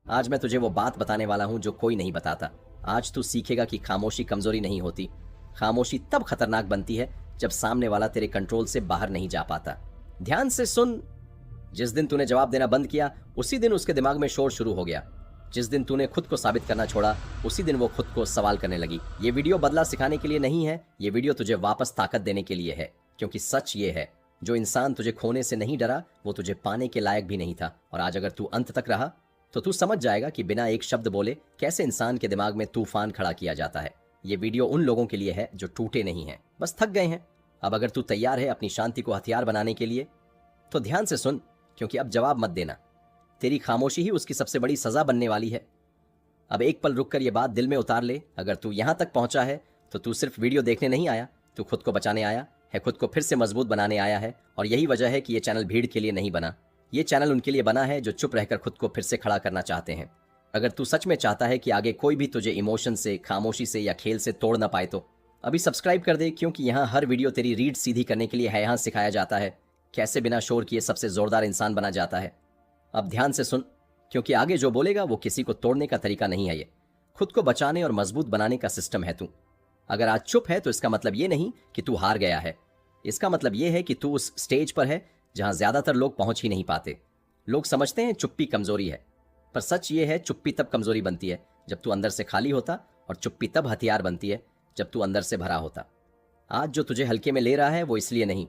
आज मैं तुझे वो बात बताने वाला हूं जो कोई नहीं बताता। आज तू सीखेगा कि खामोशी कमजोरी नहीं होती। खामोशी तब खतरनाक बनती है जब सामने वाला तेरे कंट्रोल से बाहर नहीं जा पाता। ध्यान से सुन। जिस दिन तूने जवाब देना बंद किया उसी दिन उसके दिमाग में शोर शुरू हो गया। जिस दिन तूने खुद को साबित करना छोड़ा उसी दिन वो खुद को सवाल करने लगी। ये वीडियो बदला सिखाने के लिए नहीं है, ये वीडियो तुझे वापस ताकत देने के लिए है। क्योंकि सच ये है, जो इंसान तुझे खोने से नहीं डरा वो तुझे पाने के लायक भी नहीं था। और आज अगर तू अंत तक रहा तो तू समझ जाएगा कि बिना एक शब्द बोले कैसे इंसान के दिमाग में तूफान खड़ा किया जाता है। ये वीडियो उन लोगों के लिए है जो टूटे नहीं हैं, बस थक गए हैं। अब अगर तू तैयार है अपनी शांति को हथियार बनाने के लिए तो ध्यान से सुन, क्योंकि अब जवाब मत देना। तेरी खामोशी ही उसकी सबसे बड़ी सजा बनने वाली है। अब एक पल रुककर ये बात दिल में उतार ले। अगर तू यहां तक पहुंचा है तो तू सिर्फ वीडियो देखने नहीं आया, तू खुद को बचाने आया है, खुद को फिर से मजबूत बनाने आया है। और यही वजह है कि ये चैनल भीड़ के लिए नहीं बना, ये चैनल उनके लिए बना है जो चुप रहकर खुद को फिर से खड़ा करना चाहते हैं। अगर तू सच में चाहता है कि आगे कोई भी तुझे इमोशन से, खामोशी से या खेल से तोड़ ना पाए तो अभी सब्सक्राइब कर दे, क्योंकि यहाँ हर वीडियो तेरी रीढ़ सीधी करने के लिए है। यहाँ सिखाया जाता है कैसे बिना शोर किए सबसे जोरदार इंसान बना जाता है। अब ध्यान से सुन, क्योंकि आगे जो बोलेगा वो किसी को तोड़ने का तरीका नहीं है, ये खुद को बचाने और मजबूत बनाने का सिस्टम है। तू अगर आज चुप है तो इसका मतलब ये नहीं कि तू हार गया है, इसका मतलब ये है कि तू उस स्टेज पर है जहां ज्यादातर लोग पहुंच ही नहीं पाते। लोग समझते हैं चुप्पी कमजोरी है, पर सच ये है चुप्पी तब कमजोरी बनती है जब तू अंदर से खाली होता, और चुप्पी तब हथियार बनती है जब तू अंदर से भरा होता। आज जो तुझे हल्के में ले रहा है वो इसलिए नहीं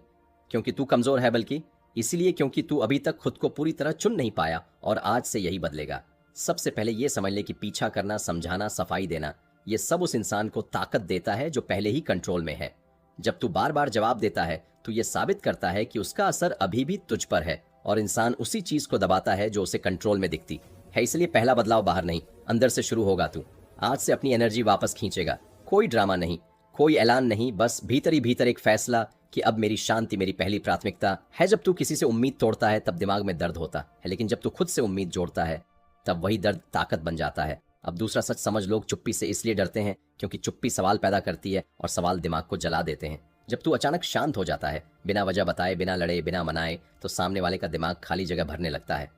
क्योंकि तू कमजोर है, बल्कि इसलिए क्योंकि तू अभी तक खुद को पूरी तरह चुन नहीं पाया, और आज से यही बदलेगा। सबसे पहले यह समझ ले कि पीछा करना, समझाना, सफाई देना, ये सब उस इंसान को ताकत देता है जो पहले ही कंट्रोल में है। जब तू बार बार जवाब देता है तो ये साबित करता है कि उसका असर अभी भी तुझ पर है, और इंसान उसी चीज को दबाता है जो उसे कंट्रोल में दिखती है। इसलिए पहला बदलाव बाहर नहीं, अंदर से शुरू होगा। तू आज से अपनी एनर्जी वापस खींचेगा। कोई ड्रामा नहीं, कोई ऐलान नहीं, बस भीतर ही भीतर एक फैसला कि अब मेरी शांति मेरी पहली प्राथमिकता है। जब तू किसी से उम्मीद तोड़ता है तब दिमाग में दर्द होता है, लेकिन जब तू खुद से उम्मीद जोड़ता है तब वही दर्द ताकत बन जाता है। अब दूसरा सच समझ, लोग चुप्पी से इसलिए डरते हैं क्योंकि चुप्पी सवाल पैदा करती है, और सवाल दिमाग को जला देते हैं। जब तू अचानक शांत हो जाता है, बिना वजह बताए, बिना लड़े, बिना मनाए, तो सामने वाले का दिमाग खाली जगह भरने लगता है।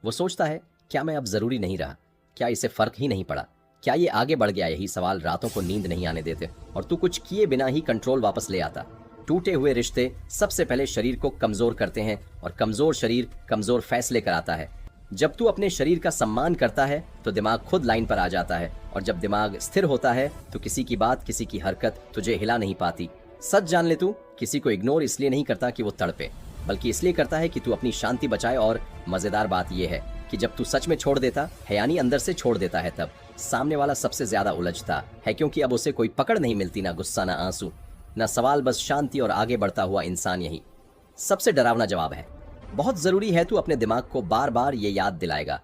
वो सोचता है, क्या मैं अब जरूरी नहीं रहा? क्या इसे फर्क ही नहीं पड़ा? क्या ये आगे बढ़ गया? यही सवाल रातों को नींद नहीं आने देते, और तू कुछ किए बिना ही कंट्रोल वापस ले आता। टूटे हुए रिश्ते सबसे पहले शरीर को कमजोर करते हैं, और कमजोर शरीर कमजोर फैसले कराता है। जब तू अपने शरीर का सम्मान करता है तो दिमाग खुद लाइन पर आ जाता है, और जब दिमाग स्थिर होता है तो किसी की बात, किसी की हरकत तुझे हिला नहीं पाती। सच जान ले, तू किसी को इग्नोर इसलिए नहीं करता कि वो तड़पे, बल्कि इसलिए करता है कि तू अपनी शांति बचाए। और मजेदार बात यह है कि जब तू सच में छोड़ देता है, यानी अंदर से छोड़ देता है, तब सामने वाला सबसे ज्यादा उलझता है, क्योंकि अब उसे कोई पकड़ नहीं मिलती, ना गुस्सा, ना आंसू, ना सवाल, बस शांति और आगे बढ़ता हुआ इंसान। यही सबसे डरावना जवाब है। बहुत जरूरी है तू अपने दिमाग को बार बार ये याद दिलाएगा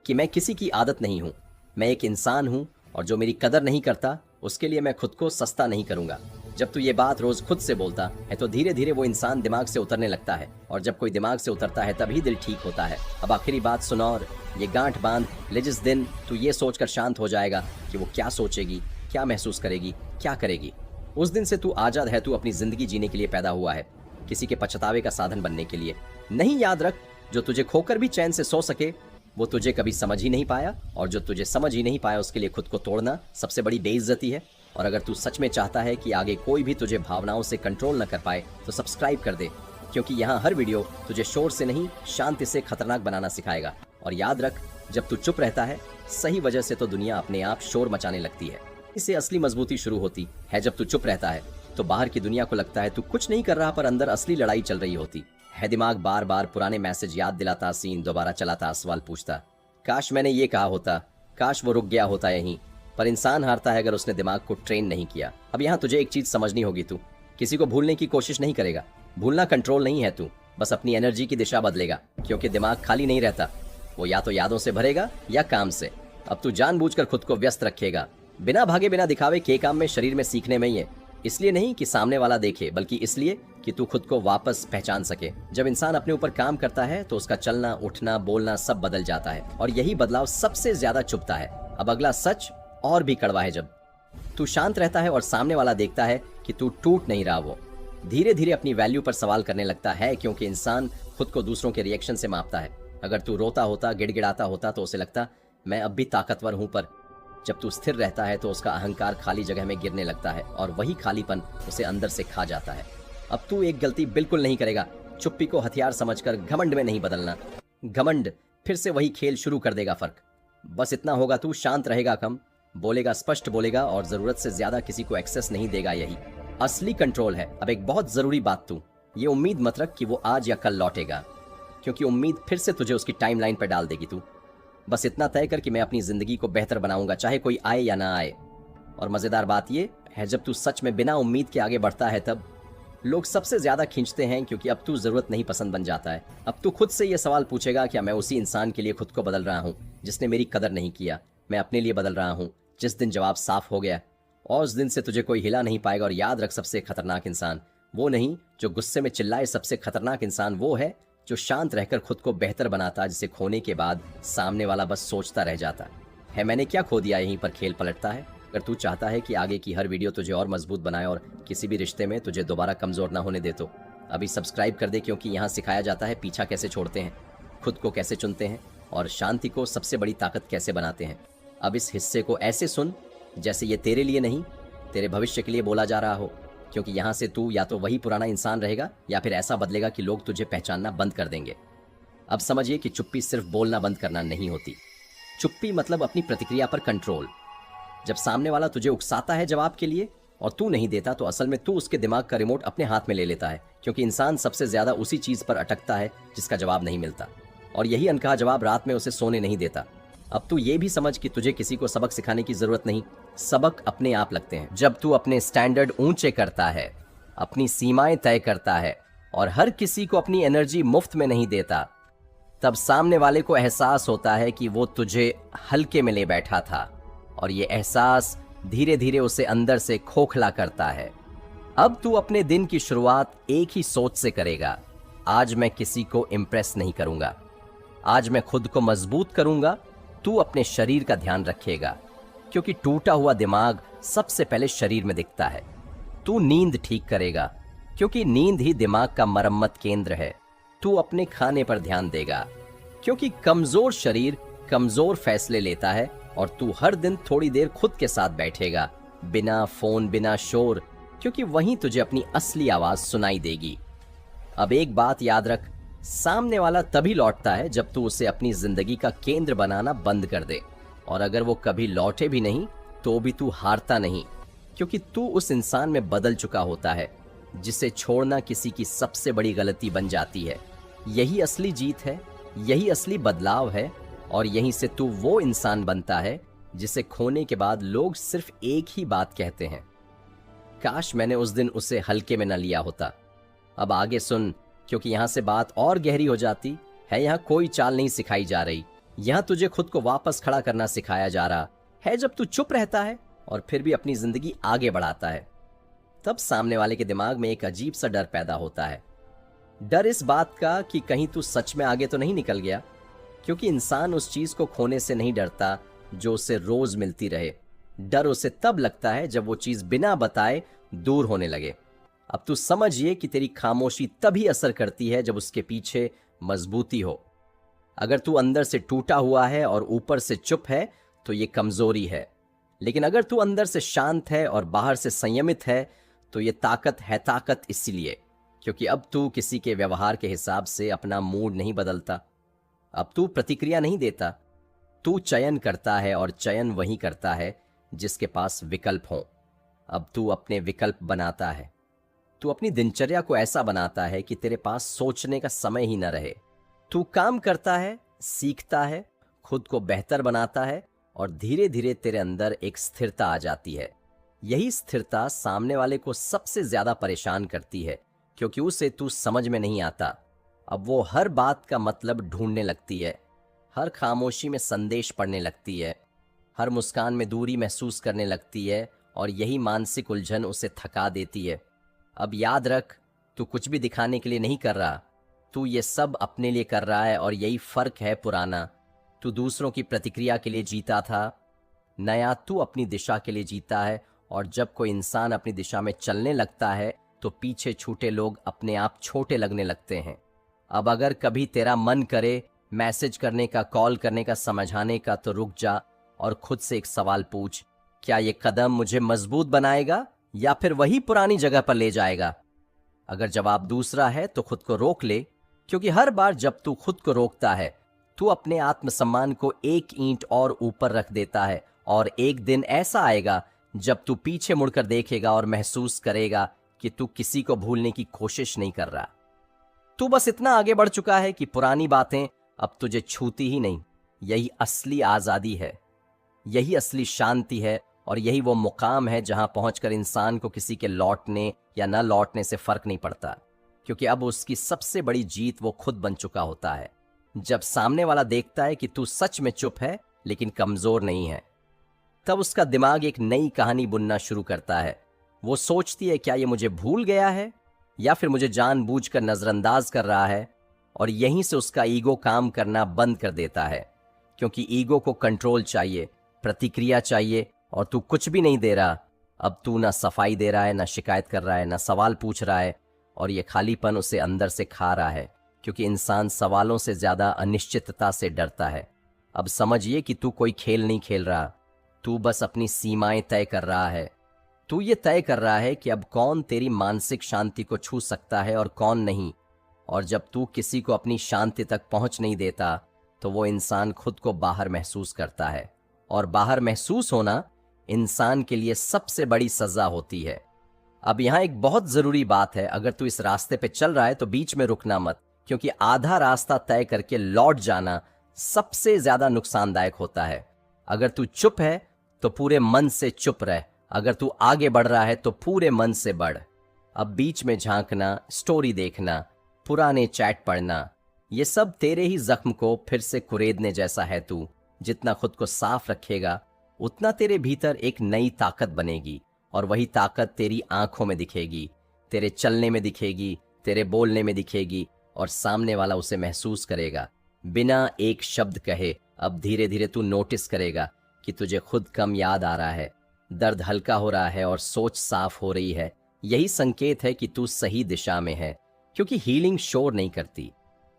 कि मैं किसी की आदत नहीं हूं, मैं एक इंसान हूं, और जो मेरी कदर नहीं करता उसके लिए मैं खुद को सस्ता नहीं करूंगा। जब तू ये बात रोज खुद से बोलता है तो धीरे धीरे वो इंसान दिमाग से उतरने लगता है, और जब कोई दिमाग से उतरता है तभी दिल ठीक होता है। अब आखिरी बात सुन, और ये गांठ बांध ले, जिस दिन तू ये सोचकर शांत हो जाएगा कि वो क्या सोचेगी, क्या महसूस करेगी, क्या करेगी, उस दिन से तू आजाद है। तू अपनी जिंदगी जीने के लिए पैदा हुआ है, किसी के पछतावे का साधन बनने के लिए नहीं। याद रख, जो तुझे खोकर भी चैन से सो सके वो तुझे कभी समझ ही नहीं पाया, और जो तुझे समझ ही नहीं पाया उसके लिए खुद को तोड़ना सबसे बड़ी बेइज्जती है। और अगर तू सच में चाहता है कि आगे कोई भी तुझे भावनाओं से कंट्रोल न कर पाए तो सब्सक्राइब कर दे, क्योंकि यहाँ हर वीडियो तुझे शोर से नहीं, शांति से खतरनाक बनाना सिखाएगा। और याद रख, जब तू चुप रहता है सही वजह से तो दुनिया अपने आप शोर मचाने लगती है। इससे असली मजबूती शुरू होती है जब तू चुप रहता है तो बाहर की दुनिया को लगता है तू कुछ नहीं कर रहा, पर अंदर असली लड़ाई चल रही होती है। दिमाग बार बार पुराने मैसेज याद दिलाता, सीन दोबारा चलाता, सवाल पूछता, काश मैंने ये कहा होता, काश वो रुक गया होता यहीं। पर इंसान हारता है अगर उसने दिमाग को ट्रेन नहीं किया। अब यहाँ तुझे एक चीज समझनी होगी, तू किसी को भूलने की कोशिश नहीं करेगा। भूलना कंट्रोल नहीं है, तू बस अपनी एनर्जी की दिशा बदलेगा, क्योंकि दिमाग खाली नहीं रहता, वो या तो यादों से भरेगा या काम से। अब तू जानबूझकर खुद को व्यस्त रखेगा, बिना भागे बिना दिखावे के काम में, शरीर में, सीखने में ही है। इसलिए नहीं कि सामने वाला देखे, बल्कि इसलिए कि तू खुद को वापस पहचान सके। जब इंसान अपने ऊपर काम करता है तो उसका चलना, उठना, बोलना सब बदल जाता है, और यही बदलाव सबसे ज्यादा चुभता है। अब अगला सच और भी कड़वा है। जब तू शांत रहता है और सामने वाला देखता है कि तू टूट नहीं रहा, वो धीरे धीरे अपनी वैल्यू पर सवाल करने लगता है, क्योंकि इंसान खुद को दूसरों के रिएक्शन से मापता है। अगर तू रोता होता, गिड़गिड़ाता होता तो उसे लगता मैं अब भी ताकतवर हूं, पर जब तू स्थिर रहता है तो उसका अहंकार खाली जगह में गिरने लगता है और वही खालीपन उसे अंदर से खा जाता है। अब तू एक गलती बिल्कुल नहीं करेगा। चुप्पी को हथियार समझकर घमंड में नहीं बदलना। घमंड फिर से वही खेल शुरू कर देगा। फर्क बस इतना होगा, तू शांत रहेगा, कम बोलेगा, स्पष्ट बोलेगा और जरूरत से ज्यादा किसी को एक्सेस नहीं देगा। यही असली कंट्रोल है। अब एक बहुत जरूरी बात, तू ये उम्मीद मत रख कि वो आज या कल लौटेगा, क्योंकि उम्मीद फिर से तुझे उसकी टाइमलाइन पर डाल देगी। तू बस इतना तय कर कि मैं अपनी जिंदगी को बेहतर बनाऊंगा, चाहे कोई आए या ना आए। और मजेदार बात ये है, जब तू सच में बिना उम्मीद के आगे बढ़ता है तब लोग सबसे ज्यादा खींचते हैं, क्योंकि अब तू जरूरत नहीं पसंद बन जाता है। अब तू खुद से यह सवाल पूछेगा, क्या मैं उसी इंसान के लिए खुद को बदल रहा हूं जिसने मेरी कदर नहीं किया? मैं अपने लिए बदल रहा हूं। जिस दिन जवाब साफ हो गया और उस दिन से तुझे कोई हिला नहीं पाएगा। और याद रख, सबसे खतरनाक इंसान वो नहीं जो गुस्से में चिल्लाए, सबसे खतरनाक इंसान वो है जो शांत रहकर खुद को बेहतर बनाता, जिसे खोने के बाद सामने वाला बस सोचता रह जाता है मैंने क्या खो दिया। यहीं पर खेल पलटता है। अगर तू चाहता है कि आगे की हर वीडियो तुझे और मजबूत बनाए और किसी भी रिश्ते में तुझे दोबारा कमजोर ना होने दे, तो अभी सब्सक्राइब कर दे, क्योंकि यहाँ सिखाया जाता है पीछा कैसे छोड़ते हैं, खुद को कैसे चुनते हैं और शांति को सबसे बड़ी ताकत कैसे बनाते हैं। अब इस हिस्से को ऐसे सुन जैसे ये तेरे लिए नहीं, तेरे भविष्य के लिए बोला जा रहा हो, क्योंकि यहाँ से तू या तो वही पुराना इंसान रहेगा या फिर ऐसा बदलेगा कि लोग तुझे पहचानना बंद कर देंगे। अब समझिए कि चुप्पी सिर्फ बोलना बंद करना नहीं होती। चुप्पी मतलब अपनी प्रतिक्रिया पर कंट्रोल। जब सामने वाला तुझे उकसाता है जवाब के लिए और तू नहीं देता, तो असल में तू उसके दिमाग का रिमोट अपने हाथ में ले लेता है, क्योंकि इंसान सबसे ज्यादा उसी चीज पर अटकता है जिसका जवाब नहीं मिलता, और यही अनकहा जवाब रात में उसे सोने नहीं देता। अब तू ये भी समझ कि तुझे किसी को सबक सिखाने की जरूरत नहीं, सबक अपने आप लगते हैं। जब तू अपने स्टैंडर्ड ऊंचे करता है, अपनी सीमाएं तय करता है और हर किसी को अपनी एनर्जी मुफ्त में नहीं देता, तब सामने वाले को एहसास होता है कि वो तुझे हल्के में ले बैठा था, और ये एहसास धीरे धीरे उसे अंदर से खोखला करता है। अब तू अपने दिन की शुरुआत एक ही सोच से करेगा, आज मैं किसी को इम्प्रेस नहीं करूंगा, आज मैं खुद को मजबूत करूंगा। तू अपने शरीर का ध्यान रखेगा, क्योंकि टूटा हुआ दिमाग सबसे पहले शरीर में दिखता है। तू नींद ठीक करेगा, क्योंकि नींद ही दिमाग का मरम्मत केंद्र है। तू अपने खाने पर ध्यान देगा, क्योंकि कमजोर शरीर कमजोर फैसले लेता है। और तू हर दिन थोड़ी देर खुद के साथ बैठेगा, बिना फोन, बिना शोर, क्योंकि वहीं तुझे अपनी असली आवाज सुनाई देगी। अब एक बात याद रख, सामने वाला तभी लौटता है जब तू उसे अपनी जिंदगी का केंद्र बनाना बंद कर दे। और अगर वो कभी लौटे भी नहीं तो भी तू हारता नहीं, क्योंकि तू उस इंसान में बदल चुका होता है जिसे छोड़ना किसी की सबसे बड़ी गलती बन जाती है। यही असली जीत है, यही असली बदलाव है, और यहीं से तू वो इंसान बनता है जिसे खोने के बाद लोग सिर्फ एक ही बात कहते हैं, काश मैंने उस दिन उसे हल्के में न लिया होता। अब आगे सुन, क्योंकि यहां से बात और गहरी हो जाती है। यहां कोई चाल नहीं सिखाई जा रही, यहां तुझे खुद को वापस खड़ा करना सिखाया जा रहा है। जब तू चुप रहता है और फिर भी अपनी जिंदगी आगे बढ़ाता है, तब सामने वाले के दिमाग में एक अजीब सा डर पैदा होता है। डर इस बात का कि कहीं तू सच में आगे तो नहीं निकल गया, क्योंकि इंसान उस चीज को खोने से नहीं डरता जो उसे रोज मिलती रहे। डर उसे तब लगता है जब वो चीज बिना बताए दूर होने लगे। अब तू समझिए कि तेरी खामोशी तभी असर करती है जब उसके पीछे मजबूती हो। अगर तू अंदर से टूटा हुआ है और ऊपर से चुप है तो ये कमजोरी है, लेकिन अगर तू अंदर से शांत है और बाहर से संयमित है तो ये ताकत है। ताकत इसलिए क्योंकि अब तू किसी के व्यवहार के हिसाब से अपना मूड नहीं बदलता, अब तू प्रतिक्रिया नहीं देता, तू चयन करता है, और चयन वही करता है जिसके पास विकल्प हो। अब तू अपने विकल्प बनाता है, तू अपनी दिनचर्या को ऐसा बनाता है कि तेरे पास सोचने का समय ही न रहे। तू काम करता है, सीखता है, खुद को बेहतर बनाता है, और धीरे धीरे तेरे अंदर एक स्थिरता आ जाती है। यही स्थिरता सामने वाले को सबसे ज्यादा परेशान करती है, क्योंकि उसे तू समझ में नहीं आता। अब वो हर बात का मतलब ढूंढने लगती है, हर खामोशी में संदेश पढ़ने लगती है, हर मुस्कान में दूरी महसूस करने लगती है, और यही मानसिक उलझन उसे थका देती है। अब याद रख, तू कुछ भी दिखाने के लिए नहीं कर रहा, तू ये सब अपने लिए कर रहा है, और यही फर्क है पुराना। तू दूसरों की प्रतिक्रिया के लिए जीता था, नया तू अपनी दिशा के लिए जीता है। और जब कोई इंसान अपनी दिशा में चलने लगता है तो पीछे छूटे लोग अपने आप छोटे लगने लगते हैं। अब अगर कभी तेरा मन करे मैसेज करने का, कॉल करने का, समझाने का, तो रुक जा और खुद से एक सवाल पूछ, क्या ये कदम मुझे मजबूत बनाएगा या फिर वही पुरानी जगह पर ले जाएगा? अगर जवाब दूसरा है तो खुद को रोक ले, क्योंकि हर बार जब तू खुद को रोकता है तू अपने आत्मसम्मान को एक ईंट और ऊपर रख देता है। और एक दिन ऐसा आएगा जब तू पीछे मुड़कर देखेगा और महसूस करेगा कि तू किसी को भूलने की कोशिश नहीं कर रहा। तू बस इतना आगे बढ़ चुका है कि पुरानी बातें अब तुझे छूती ही नहीं। यही असली आजादी है, यही असली शांति है, और यही वो मुकाम है जहां पहुंचकर इंसान को किसी के लौटने या न लौटने से फर्क नहीं पड़ता, क्योंकि अब उसकी सबसे बड़ी जीत वो खुद बन चुका होता है। जब सामने वाला देखता है कि तू सच में चुप है लेकिन कमजोर नहीं है, तब उसका दिमाग एक नई कहानी बुनना शुरू करता है। वो सोचती है, क्या ये मुझे भूल गया है या फिर मुझे जानबूझकर नजरअंदाज कर रहा है? और यहीं से उसका ईगो काम करना बंद कर देता है, क्योंकि ईगो को कंट्रोल चाहिए, प्रतिक्रिया चाहिए, और तू कुछ भी नहीं दे रहा। अब तू ना सफाई दे रहा है, ना शिकायत कर रहा है, ना सवाल पूछ रहा है, और ये खालीपन उसे अंदर से खा रहा है, क्योंकि इंसान सवालों से ज्यादा अनिश्चितता से डरता है। अब समझिए कि तू कोई खेल नहीं खेल रहा, तू बस अपनी सीमाएं तय कर रहा है। तू ये तय कर रहा है कि अब कौन तेरी मानसिक शांति को छू सकता है और कौन नहीं। और जब तू किसी को अपनी शांति तक पहुंच नहीं देता तो वो इंसान खुद को बाहर महसूस करता है, और बाहर महसूस होना इंसान के लिए सबसे बड़ी सजा होती है। अब यहाँ एक बहुत जरूरी बात है, अगर तू इस रास्ते पे चल रहा है तो बीच में रुकना मत, क्योंकि आधा रास्ता तय करके लौट जाना सबसे ज्यादा नुकसानदायक होता है। अगर तू चुप है तो पूरे मन से चुप रह, अगर तू आगे बढ़ रहा है तो पूरे मन से बढ़। अब बीच में झांकना, स्टोरी देखना, पुराने चैट पढ़ना, ये सब तेरे ही जख्म को फिर से कुरेदने जैसा है। तू जितना खुद को साफ रखेगा उतना तेरे भीतर एक नई ताकत बनेगी, और वही ताकत तेरी आंखों में दिखेगी, तेरे चलने में दिखेगी, तेरे बोलने में दिखेगी, और सामने वाला उसे महसूस करेगा बिना एक शब्द कहे। अब धीरे धीरे तू नोटिस करेगा कि तुझे खुद कम याद आ रहा है, दर्द हल्का हो रहा है और सोच साफ हो रही है। यही संकेत है कि तू सही दिशा में है, क्योंकि हीलिंग शोर नहीं करती,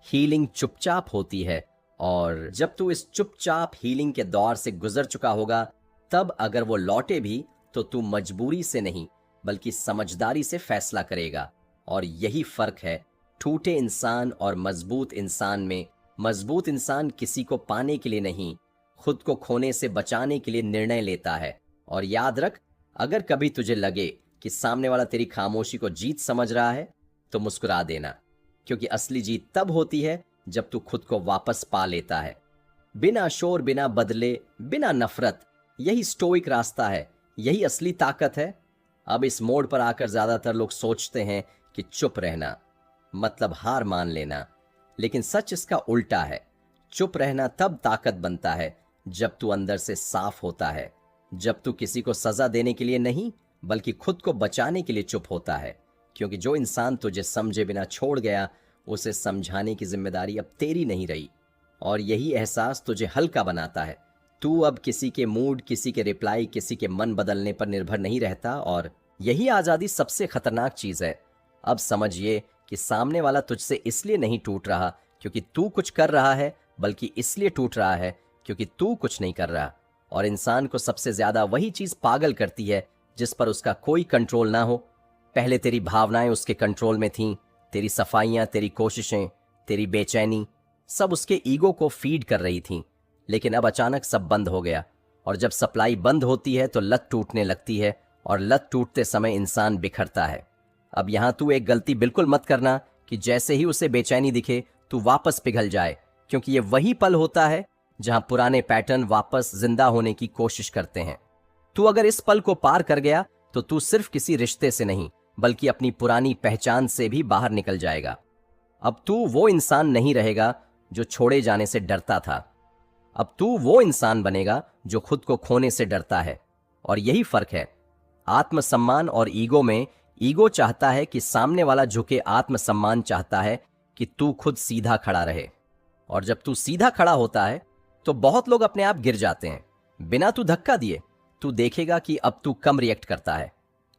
हीलिंग चुपचाप होती है। और जब तू इस चुपचाप हीलिंग के दौर से गुजर चुका होगा, तब अगर वो लौटे भी तो तू मजबूरी से नहीं बल्कि समझदारी से फैसला करेगा। और यही फर्क है टूटे इंसान और मजबूत इंसान में। मजबूत इंसान किसी को पाने के लिए नहीं, खुद को खोने से बचाने के लिए निर्णय लेता है। और याद रख, अगर कभी तुझे लगे कि सामने वाला तेरी खामोशी को जीत समझ रहा है तो मुस्कुरा देना, क्योंकि असली जीत तब होती है जब तू खुद को वापस पा लेता है, बिना शोर, बिना बदले, बिना नफरत। यही स्टोइक रास्ता है, यही असली ताकत है। अब इस मोड़ पर आकर ज्यादातर लोग सोचते हैं कि चुप रहना मतलब हार मान लेना, लेकिन सच इसका उल्टा है। चुप रहना तब ताकत बनता है जब तू अंदर से साफ होता है, जब तू किसी को सजा देने के लिए नहीं बल्कि खुद को बचाने के लिए चुप होता है। क्योंकि जो इंसान तुझे समझे बिना छोड़ गया, उसे समझाने की जिम्मेदारी अब तेरी नहीं रही, और यही एहसास तुझे हल्का बनाता है। तू अब किसी के मूड, किसी के रिप्लाई, किसी के मन बदलने पर निर्भर नहीं रहता, और यही आजादी सबसे खतरनाक चीज है। अब समझिए कि सामने वाला तुझसे इसलिए नहीं टूट रहा क्योंकि तू कुछ कर रहा है, बल्कि इसलिए टूट रहा है क्योंकि तू कुछ नहीं कर रहा। और इंसान को सबसे ज्यादा वही चीज पागल करती है जिस पर उसका कोई कंट्रोल ना हो। पहले तेरी भावनाएं उसके कंट्रोल में थीं, तेरी सफाइयां, तेरी कोशिशें, तेरी बेचैनी, सब उसके ईगो को फीड कर रही थीं। लेकिन अब अचानक सब बंद हो गया, और जब सप्लाई बंद होती है तो लत टूटने लगती है, और लत टूटते समय इंसान बिखरता है। अब यहां तू एक गलती बिल्कुल मत करना कि जैसे ही उसे बेचैनी दिखे तू वापस पिघल जाए, क्योंकि ये वही पल होता है जहां पुराने पैटर्न वापस जिंदा होने की कोशिश करते हैं। तू अगर इस पल को पार कर गया तो तू सिर्फ किसी रिश्ते से नहीं बल्कि अपनी पुरानी पहचान से भी बाहर निकल जाएगा। अब तू वो इंसान नहीं रहेगा जो छोड़े जाने से डरता था, अब तू वो इंसान बनेगा जो खुद को खोने से डरता है। और यही फर्क है आत्मसम्मान और ईगो में। ईगो चाहता है कि सामने वाला झुके, आत्मसम्मान चाहता है कि तू खुद सीधा खड़ा रहे। और जब तू सीधा खड़ा होता है तो बहुत लोग अपने आप गिर जाते हैं बिना तू धक्का दिए। तू देखेगा कि अब तू कम रिएक्ट करता है,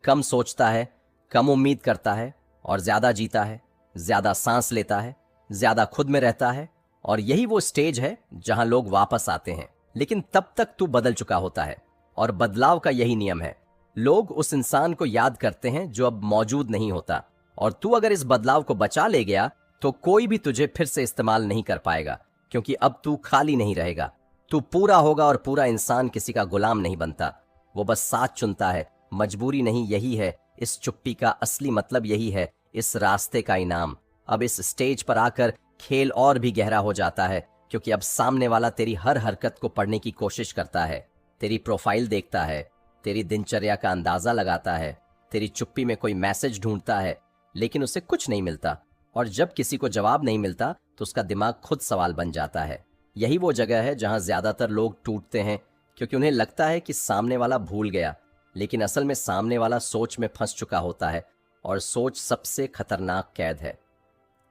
कम सोचता है, कम उम्मीद करता है, और ज्यादा जीता है, ज्यादा सांस लेता है, ज्यादा खुद में रहता है, और यही वो स्टेज है जहां लोग वापस आते हैं, लेकिन तब तक तू बदल चुका होता है। और बदलाव का यही नियम है, लोग उस इंसान को याद करते हैं जो अब मौजूद नहीं होता, और तू अगर इस बदलाव को बचा ले गया तो कोई भी तुझे फिर से इस्तेमाल नहीं कर पाएगा, क्योंकि अब तू खाली नहीं रहेगा। तू पूरा होगा, और पूरा इंसान किसी का गुलाम नहीं बनता, वो बस साथ चुनता है। मजबूरी नहीं, यही है इस चुप्पी का असली मतलब, यही है इस रास्ते का इनाम। अब इस स्टेज पर आकर खेल और भी गहरा हो जाता है, क्योंकि अब सामने वाला तेरी हर हरकत को पढ़ने की कोशिश करता है, तेरी प्रोफाइल देखता है, तेरी दिनचर्या का अंदाजा लगाता है, तेरी चुप्पी में कोई मैसेज ढूंढता है, लेकिन उसे कुछ नहीं मिलता। और जब किसी को जवाब नहीं मिलता तो उसका दिमाग खुद सवाल बन जाता है। यही वो जगह है जहां ज्यादातर लोग टूटते हैं, क्योंकि उन्हें लगता है कि सामने वाला भूल गया, लेकिन असल में सामने वाला सोच में फंस चुका होता है, और सोच सबसे खतरनाक कैद है।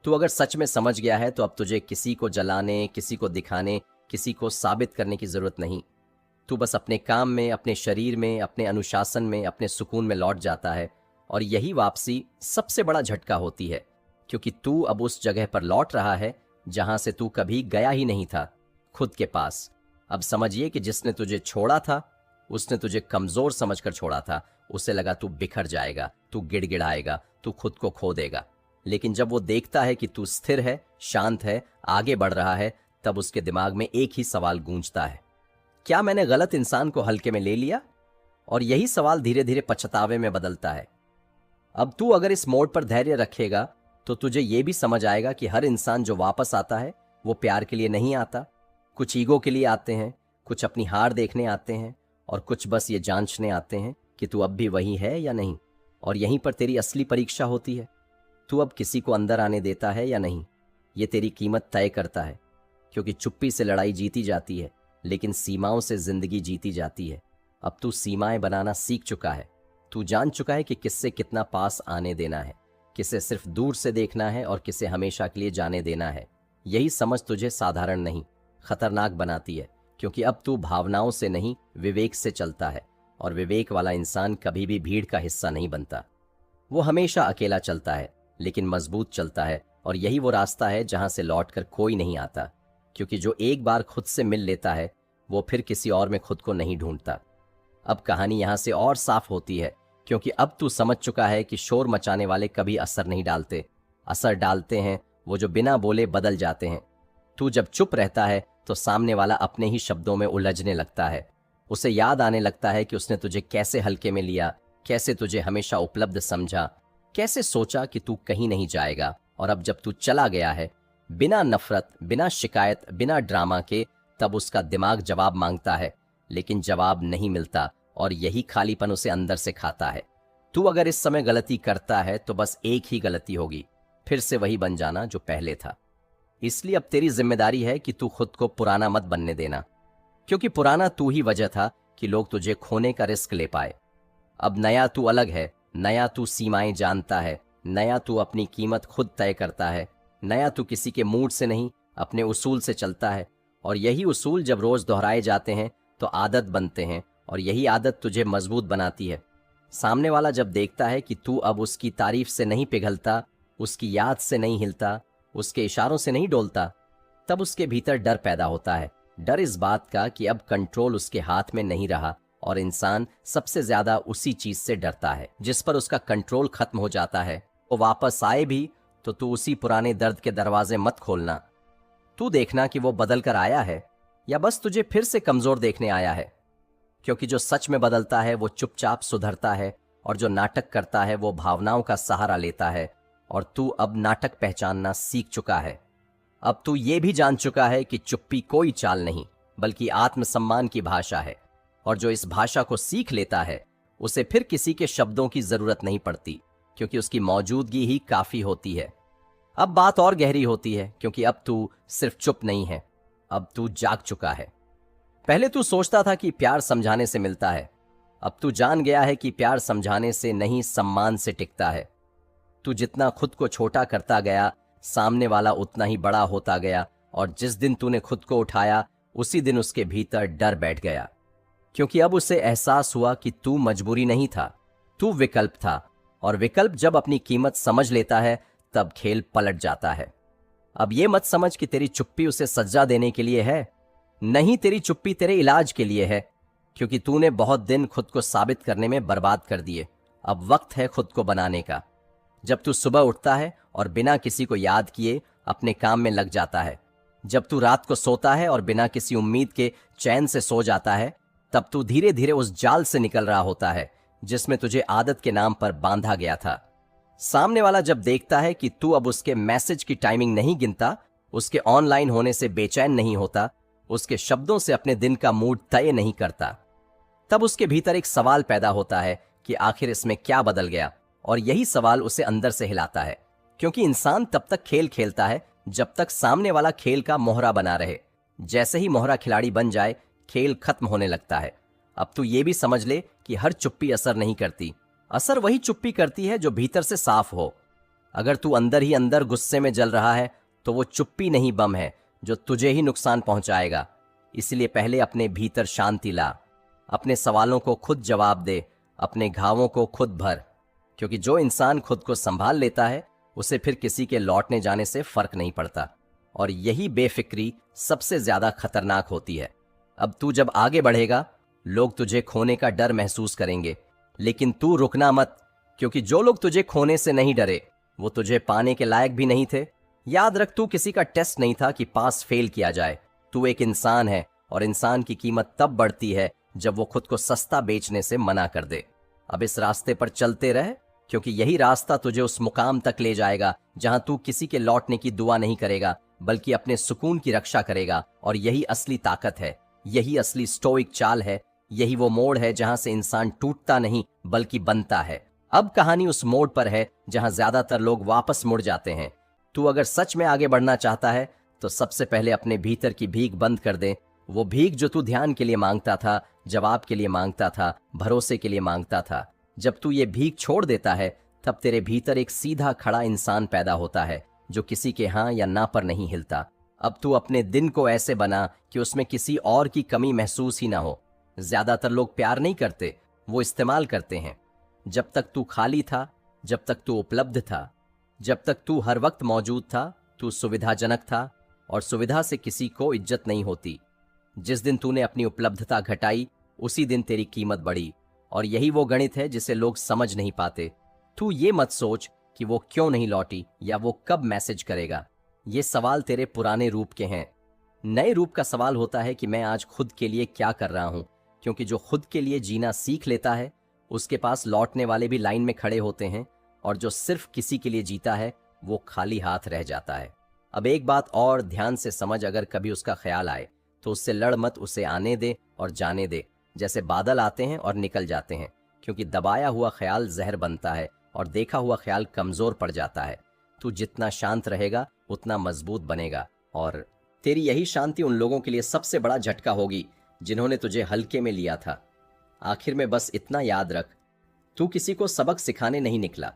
तू अगर सच में समझ गया है तो अब तुझे किसी को जलाने, किसी को दिखाने, किसी को साबित करने की जरूरत नहीं। तू बस अपने काम में, अपने शरीर में, अपने अनुशासन में, अपने सुकून में लौट जाता है। और यही वापसी सबसे बड़ा झटका होती है, क्योंकि तू अब उस जगह पर लौट रहा है जहां से तू कभी गया ही नहीं था, खुद के पास। अब समझिए कि जिसने तुझे छोड़ा था उसने तुझे कमजोर समझकर छोड़ा था। उसे लगा तू बिखर जाएगा, तू गिड़गिड़ाएगा, तू खुद को खो देगा। लेकिन जब वो देखता है कि तू स्थिर है, शांत है, आगे बढ़ रहा है, तब उसके दिमाग में एक ही सवाल गूंजता है, क्या मैंने गलत इंसान को हल्के में ले लिया? और यही सवाल धीरे धीरे पछतावे में बदलता है। अब तू अगर इस मोड़ पर धैर्य रखेगा तो तुझे ये भी समझ आएगा कि हर इंसान जो वापस आता है वो प्यार के लिए नहीं आता। कुछ ईगो के लिए आते हैं, कुछ अपनी हार देखने आते हैं, और कुछ बस ये जांचने आते हैं कि तू अब भी वही है या नहीं। और यहीं पर तेरी असली परीक्षा होती है। तू अब किसी को अंदर आने देता है या नहीं, ये तेरी कीमत तय करता है। क्योंकि चुप्पी से लड़ाई जीती जाती है, लेकिन सीमाओं से जिंदगी जीती जाती है। अब तू सीमाएं बनाना सीख चुका है। तू जान चुका है कि किससे कितना पास आने देना है, किसे सिर्फ दूर से देखना है और किसे हमेशा के लिए जाने देना है। यही समझ तुझे साधारण नहीं, खतरनाक बनाती है, क्योंकि अब तू भावनाओं से नहीं, विवेक से चलता है। और विवेक वाला इंसान कभी भी भीड़ का हिस्सा नहीं बनता। वो हमेशा अकेला चलता है, लेकिन मजबूत चलता है। और यही वो रास्ता है जहां से लौटकर कोई नहीं आता, क्योंकि जो एक बार खुद से मिल लेता है वो फिर किसी और में खुद को नहीं ढूंढता। अब कहानी यहां से और साफ होती है, क्योंकि अब तू समझ चुका है कि शोर मचाने वाले कभी असर नहीं डालते। असर डालते हैं वो जो बिना बोले बदल जाते हैं। तू जब चुप रहता है तो सामने वाला अपने ही शब्दों में उलझने लगता है। उसे याद आने लगता है कि उसने तुझे कैसे हल्के में लिया, कैसे तुझे हमेशा उपलब्ध समझा, कैसे सोचा कि तू कहीं नहीं जाएगा। और अब जब तू चला गया है, बिना नफरत, बिना शिकायत, बिना ड्रामा के, तब उसका दिमाग जवाब मांगता है, लेकिन जवाब नहीं मिलता, और यही खालीपन उसे अंदर से खाता है। तू अगर इस समय गलती करता है तो बस एक ही गलती होगी, फिर से वही बन जाना जो पहले था। इसलिए अब तेरी जिम्मेदारी है कि तू खुद को पुराना मत बनने देना, क्योंकि पुराना तू ही वजह था कि लोग तुझे खोने का रिस्क ले पाए। अब नया तू अलग है, नया तू सीमाएं जानता है, नया तू अपनी कीमत खुद तय करता है, नया तू किसी के मूड से नहीं, अपने उसूल से चलता है। और यही उसूल जब रोज दोहराए जाते हैं तो आदत बनते हैं, और यही आदत तुझे मजबूत बनाती है। सामने वाला जब देखता है कि तू अब उसकी तारीफ से नहीं पिघलता, उसकी याद से नहीं हिलता, उसके इशारों से नहीं डोलता, तब उसके भीतर डर पैदा होता है। डर इस बात का कि अब कंट्रोल उसके हाथ में नहीं रहा, और इंसान सबसे ज्यादा उसी चीज से डरता है जिस पर उसका कंट्रोल खत्म हो जाता है। वो वापस आए भी तो तू उसी पुराने दर्द के दरवाजे मत खोलना। तू देखना कि वो बदल कर आया है या बस तुझे फिर से कमजोर देखने आया है। क्योंकि जो सच में बदलता है वो चुपचाप सुधरता है, और जो नाटक करता है वो भावनाओं का सहारा लेता है। और तू अब नाटक पहचानना सीख चुका है। अब तू ये भी जान चुका है कि चुप्पी कोई चाल नहीं, बल्कि आत्मसम्मान की भाषा है। और जो इस भाषा को सीख लेता है उसे फिर किसी के शब्दों की जरूरत नहीं पड़ती, क्योंकि उसकी मौजूदगी ही काफी होती है। अब बात और गहरी होती है, क्योंकि अब तू सिर्फ चुप नहीं है, अब तू जाग चुका है। पहले तू सोचता था कि प्यार समझाने से मिलता है, अब तू जान गया है कि प्यार समझाने से नहीं, सम्मान से टिकता है। तू जितना खुद को छोटा करता गया, सामने वाला उतना ही बड़ा होता गया। और जिस दिन तूने खुद को उठाया, उसी दिन उसके भीतर डर बैठ गया, क्योंकि अब उसे एहसास हुआ कि तू मजबूरी नहीं था, तू विकल्प था। और विकल्प जब अपनी कीमत समझ लेता है तब खेल पलट जाता है। अब ये मत समझ कि तेरी चुप्पी उसे सज्जा देने के लिए है। नहीं, तेरी चुप्पी तेरे इलाज के लिए है, क्योंकि तूने बहुत दिन खुद को साबित करने में बर्बाद कर दिए। अब वक्त है खुद को बनाने का। जब तू सुबह उठता है और बिना किसी को याद किए अपने काम में लग जाता है, जब तू रात को सोता है और बिना किसी उम्मीद के चैन से सो जाता है, तब तू धीरे धीरे उस जाल से निकल रहा होता है जिसमें तुझे आदत के नाम पर बांधा गया था। सामने वाला जब देखता है कि तू अब उसके मैसेज की टाइमिंग नहीं गिनता, उसके ऑनलाइन होने से बेचैन नहीं होता, उसके शब्दों से अपने दिन का मूड तय नहीं करता, तब उसके भीतर एक सवाल पैदा होता है कि आखिर इसमें क्या बदल गया। और यही सवाल उसे अंदर से हिलाता है, क्योंकि इंसान तब तक खेल खेलता है जब तक सामने वाला खेल का मोहरा बना रहे। जैसे ही मोहरा खिलाड़ी बन जाए, खेल खत्म होने लगता है। अब तू ये भी समझ ले कि हर चुप्पी असर नहीं करती। असर वही चुप्पी करती है जो भीतर से साफ हो। अगर तू अंदर ही अंदर गुस्से में जल रहा है तो वो चुप्पी नहीं, बम है जो तुझे ही नुकसान पहुंचाएगा। इसलिए पहले अपने भीतर शांति ला, अपने सवालों को खुद जवाब दे, अपने घावों को खुद भर, क्योंकि जो इंसान खुद को संभाल लेता है उसे फिर किसी के लौटने जाने से फर्क नहीं पड़ता। और यही बेफिक्री सबसे ज्यादा खतरनाक होती है। अब तू जब आगे बढ़ेगा, लोग तुझे खोने का डर महसूस करेंगे, लेकिन तू रुकना मत, क्योंकि जो लोग तुझे खोने से नहीं डरे वो तुझे पाने के लायक भी नहीं थे। याद रख, तू किसी का टेस्ट नहीं था कि पास फेल किया जाए। तू एक इंसान है, और इंसान की कीमत तब बढ़ती है जब वो खुद को सस्ता बेचने से मना कर दे। अब इस रास्ते पर चलते रह, क्योंकि यही रास्ता तुझे उस मुकाम तक ले जाएगा जहां तू किसी के लौटने की दुआ नहीं करेगा, बल्कि अपने सुकून की रक्षा करेगा। और यही असली ताकत है, यही असली स्टोइक चाल है, यही वो मोड़ है जहां से इंसान टूटता नहीं बल्कि बनता है। अब कहानी उस मोड़ पर है जहां ज्यादातर लोग वापस मुड़ जाते हैं। तू अगर सच में आगे बढ़ना चाहता है तो सबसे पहले अपने भीतर की भीख बंद कर दे। वो भीख जो तू ध्यान के लिए मांगता था, जवाब के लिए मांगता था, भरोसे के लिए मांगता था। जब तू ये भीख छोड़ देता है, तब तेरे भीतर एक सीधा खड़ा इंसान पैदा होता है जो किसी के हाँ या ना पर नहीं हिलता। अब तू अपने दिन को ऐसे बना कि उसमें किसी और की कमी महसूस ही ना हो। ज्यादातर लोग प्यार नहीं करते, वो इस्तेमाल करते हैं। जब तक तू खाली था, जब तक तू उपलब्ध था, जब तक तू हर वक्त मौजूद था, तू सुविधाजनक था, और सुविधा से किसी को इज्जत नहीं होती। जिस दिन तूने अपनी उपलब्धता घटाई, उसी दिन तेरी कीमत बढ़ी। और यही वो गणित है जिसे लोग समझ नहीं पाते। तू ये मत सोच कि वो क्यों नहीं लौटी या वो कब मैसेज करेगा। ये सवाल तेरे पुराने रूप के हैं। नए रूप का सवाल होता है कि मैं आज खुद के लिए क्या कर रहा हूं, क्योंकि जो खुद के लिए जीना सीख लेता है उसके पास लौटने वाले भी लाइन में खड़े होते हैं, और जो सिर्फ किसी के लिए जीता है वो खाली हाथ रह जाता है। अब एक बात और ध्यान से समझ, अगर कभी उसका ख्याल आए तो उससे लड़ मत, उसे आने दे और जाने दे। जैसे बादल आते हैं और निकल जाते हैं, क्योंकि दबाया हुआ ख्याल जहर बनता है और देखा हुआ ख्याल कमजोर पड़ जाता है। तू जितना शांत रहेगा उतना मजबूत बनेगा, और तेरी यही शांति उन लोगों के लिए सबसे बड़ा झटका होगी जिन्होंने तुझे हल्के में लिया था। आखिर में बस इतना याद रख, तू किसी को सबक सिखाने नहीं निकला,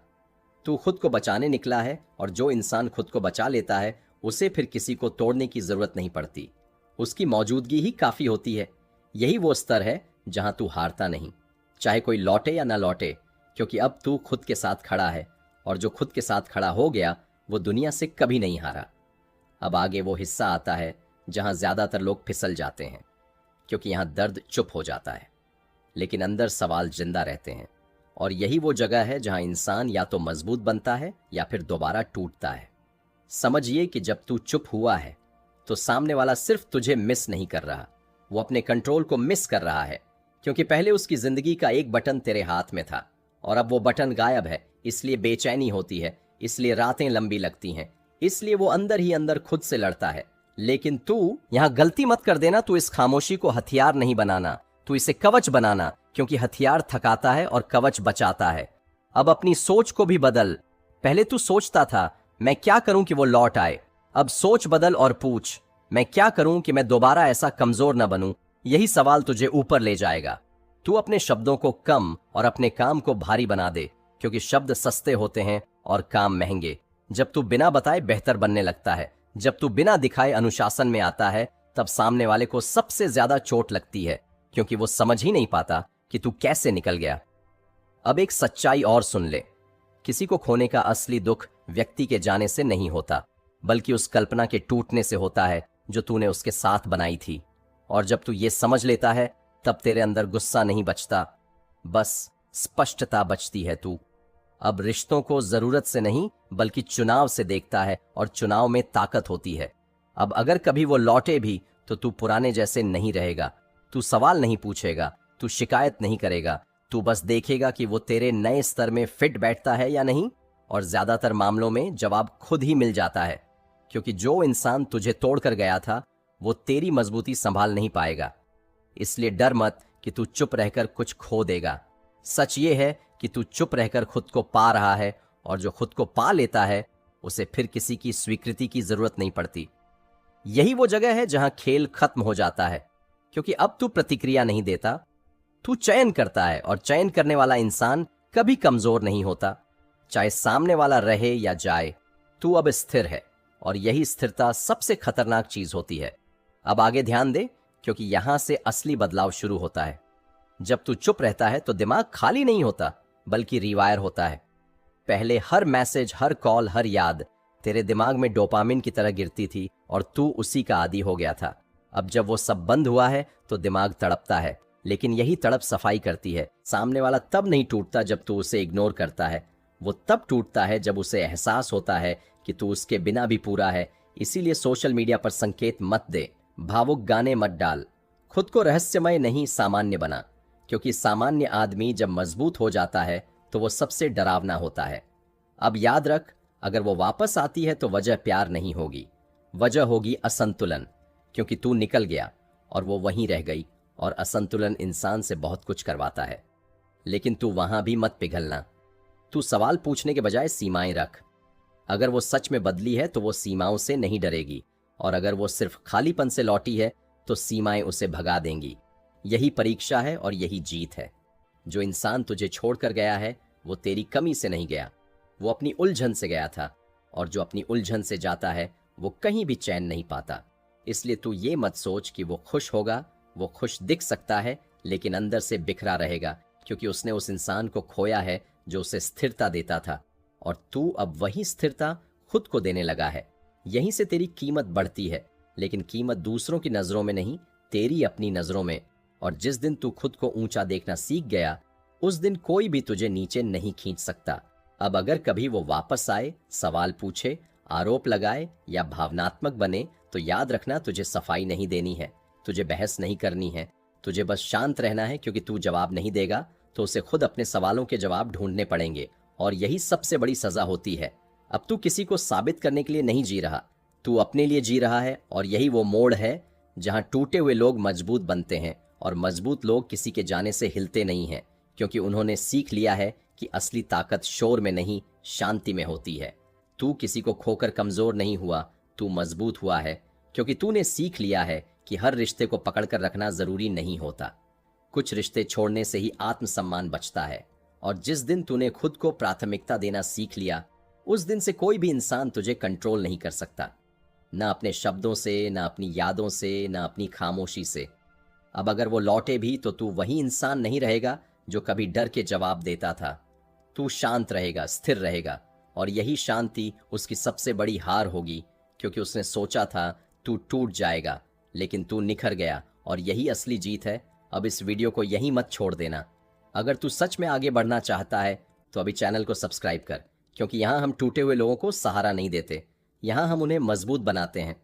तू खुद को बचाने निकला है। और जो इंसान खुद को बचा लेता है उसे फिर किसी को तोड़ने की जरूरत नहीं पड़ती, उसकी मौजूदगी ही काफी होती है। यही वो स्तर है जहां तू हारता नहीं, चाहे कोई लौटे या ना लौटे, क्योंकि अब तू खुद के साथ खड़ा है, और जो खुद के साथ खड़ा हो गया वो दुनिया से कभी नहीं हारा। अब आगे वो हिस्सा आता है जहां ज्यादातर लोग फिसल जाते हैं, क्योंकि यहां दर्द चुप हो जाता है, लेकिन अंदर सवाल जिंदा रहते हैं। और यही वो जगह है जहां इंसान या तो मजबूत बनता है या फिर दोबारा टूटता है। समझिए कि जब तू चुप हुआ है तो सामने वाला सिर्फ तुझे मिस नहीं कर रहा, वो अपने कंट्रोल को मिस कर रहा है, क्योंकि पहले उसकी जिंदगी का एक बटन तेरे हाथ में था और अब वो बटन गायब है। इसलिए बेचैनी होती है, इसलिए रातें लंबी लगती हैं, इसलिए वो अंदर ही अंदर खुद से लड़ता है। लेकिन तू यहां गलती मत कर देना, तू इस खामोशी को हथियार नहीं बनाना, तू इसे कवच बनाना, क्योंकि हथियार थकाता है और कवच बचाता है। अब अपनी सोच को भी बदल। पहले तू सोचता था मैं क्या करूं कि वो लौट आए, अब सोच बदल और पूछ मैं क्या करूं कि मैं दोबारा ऐसा कमजोर न बनूं। यही सवाल तुझे ऊपर ले जाएगा। तू अपने शब्दों को कम और अपने काम को भारी बना दे, क्योंकि शब्द सस्ते होते हैं और काम महंगे। जब तू बिना बताए बेहतर बनने लगता है, जब तू बिना दिखाए अनुशासन में आता है, तब सामने वाले को सबसे ज्यादा चोट लगती है, क्योंकि वो समझ ही नहीं पाता कि तू कैसे निकल गया। अब एक सच्चाई और सुन ले, किसी को खोने का असली दुख व्यक्ति के जाने से नहीं होता, बल्कि उस कल्पना के टूटने से होता है जो तूने उसके साथ बनाई थी। और जब तू ये समझ लेता है तब तेरे अंदर गुस्सा नहीं बचता, बस स्पष्टता बचती है। तू अब रिश्तों को जरूरत से नहीं बल्कि चुनाव से देखता है और चुनाव में ताकत होती है। अब अगर कभी वो लौटे भी तो तू पुराने जैसे नहीं रहेगा। तू सवाल नहीं पूछेगा, तू शिकायत नहीं करेगा, तू बस देखेगा कि वो तेरे नए स्तर में फिट बैठता है या नहीं। और ज्यादातर मामलों में जवाब खुद ही मिल जाता है, क्योंकि जो इंसान तुझे तोड़कर गया था वो तेरी मजबूती संभाल नहीं पाएगा। इसलिए डर मत कि तू चुप रहकर कुछ खो देगा। सच ये है कि तू चुप रहकर खुद को पा रहा है, और जो खुद को पा लेता है उसे फिर किसी की स्वीकृति की जरूरत नहीं पड़ती। यही वो जगह है जहां खेल खत्म हो जाता है, क्योंकि अब तू प्रतिक्रिया नहीं देता, तू चयन करता है। और चयन करने वाला इंसान कभी कमजोर नहीं होता, चाहे सामने वाला रहे या जाए। तू अब स्थिर है, और यही स्थिरता सबसे खतरनाक चीज होती है। अब आगे ध्यान दे, क्योंकि यहां से असली बदलाव शुरू होता है। जब तू चुप रहता है तो दिमाग खाली नहीं होता बल्कि रिवायर होता है। पहले हर मैसेज, हर कॉल, हर याद तेरे दिमाग में डोपामिन की तरह गिरती थी और तू उसी का आदी हो गया था। अब जब वो सब बंद हुआ है तो दिमाग तड़पता है, लेकिन यही तड़प सफाई करती है। सामने वाला तब नहीं टूटता जब तू उसे इग्नोर करता है, वो तब टूटता है जब उसे एहसास होता है कि तू उसके बिना भी पूरा है। इसीलिए सोशल मीडिया पर संकेत मत दे, भावुक गाने मत डाल, खुद को रहस्यमय नहीं सामान्य बना, क्योंकि सामान्य आदमी जब मजबूत हो जाता है तो वो सबसे डरावना होता है। अब याद रख, अगर वो वापस आती है तो वजह प्यार नहीं होगी, वजह होगी असंतुलन, क्योंकि तू निकल गया और वो वहीं रह गई। और असंतुलन इंसान से बहुत कुछ करवाता है। लेकिन तू वहां भी मत पिघलना। तू सवाल पूछने के बजाय सीमाएं रख। अगर वो सच में बदली है तो वो सीमाओं से नहीं डरेगी, और अगर वो सिर्फ खालीपन से लौटी है तो सीमाएं उसे भगा देंगी। यही परीक्षा है और यही जीत है। जो इंसान तुझे छोड़कर गया है वो तेरी कमी से नहीं गया, वो अपनी उलझन से गया था। और जो अपनी उलझन से जाता है वो कहीं भी चैन नहीं पाता। इसलिए तू ये मत सोच कि वो खुश होगा। वो खुश दिख सकता है लेकिन अंदर से बिखरा रहेगा, क्योंकि उसने उस इंसान को खोया है जो उसे स्थिरता देता था। और तू अब वही स्थिरता खुद को देने लगा है। यहीं से तेरी कीमत बढ़ती है, लेकिन कीमत दूसरों की नजरों में नहीं, तेरी अपनी नजरों में। और जिस दिन तू खुद को ऊंचा देखना सीख गया, उस दिन कोई भी तुझे नीचे नहीं खींच सकता। अब अगर कभी वो वापस आए, सवाल पूछे, आरोप लगाए या भावनात्मक बने, तो याद रखना, तुझे सफाई नहीं देनी है, तुझे बहस नहीं करनी है, तुझे बस शांत रहना है। क्योंकि तू जवाब नहीं देगा तो उसे खुद अपने सवालों के जवाब ढूंढने पड़ेंगे, और यही सबसे बड़ी सजा होती है। अब तू किसी को साबित करने के लिए नहीं जी रहा, तू अपने लिए जी रहा है। और यही वो मोड़ है जहां टूटे हुए लोग मजबूत बनते हैं, और मजबूत लोग किसी के जाने से हिलते नहीं हैं, क्योंकि उन्होंने सीख लिया है कि असली ताकत शोर में नहीं, शांति में होती है। तू किसी को खोकर कमजोर नहीं हुआ, तू मजबूत हुआ है, क्योंकि तूने सीख लिया है कि हर रिश्ते को पकड़कर रखना जरूरी नहीं होता। कुछ रिश्ते छोड़ने से ही आत्मसम्मान बचता है। और जिस दिन तूने खुद को प्राथमिकता देना सीख लिया, उस दिन से कोई भी इंसान तुझे कंट्रोल नहीं कर सकता, ना अपने शब्दों से, ना अपनी यादों से, ना अपनी खामोशी से। अब अगर वो लौटे भी तो तू वही इंसान नहीं रहेगा जो कभी डर के जवाब देता था। तू शांत रहेगा, स्थिर रहेगा, और यही शांति उसकी सबसे बड़ी हार होगी, क्योंकि उसने सोचा था तू टूट जाएगा, लेकिन तू निखर गया, और यही असली जीत है। अब इस वीडियो को यहीं मत छोड़ देना। अगर तू सच में आगे बढ़ना चाहता है तो अभी चैनल को सब्सक्राइब कर, क्योंकि यहाँ हम टूटे हुए लोगों को सहारा नहीं देते, यहाँ हम उन्हें मजबूत बनाते हैं।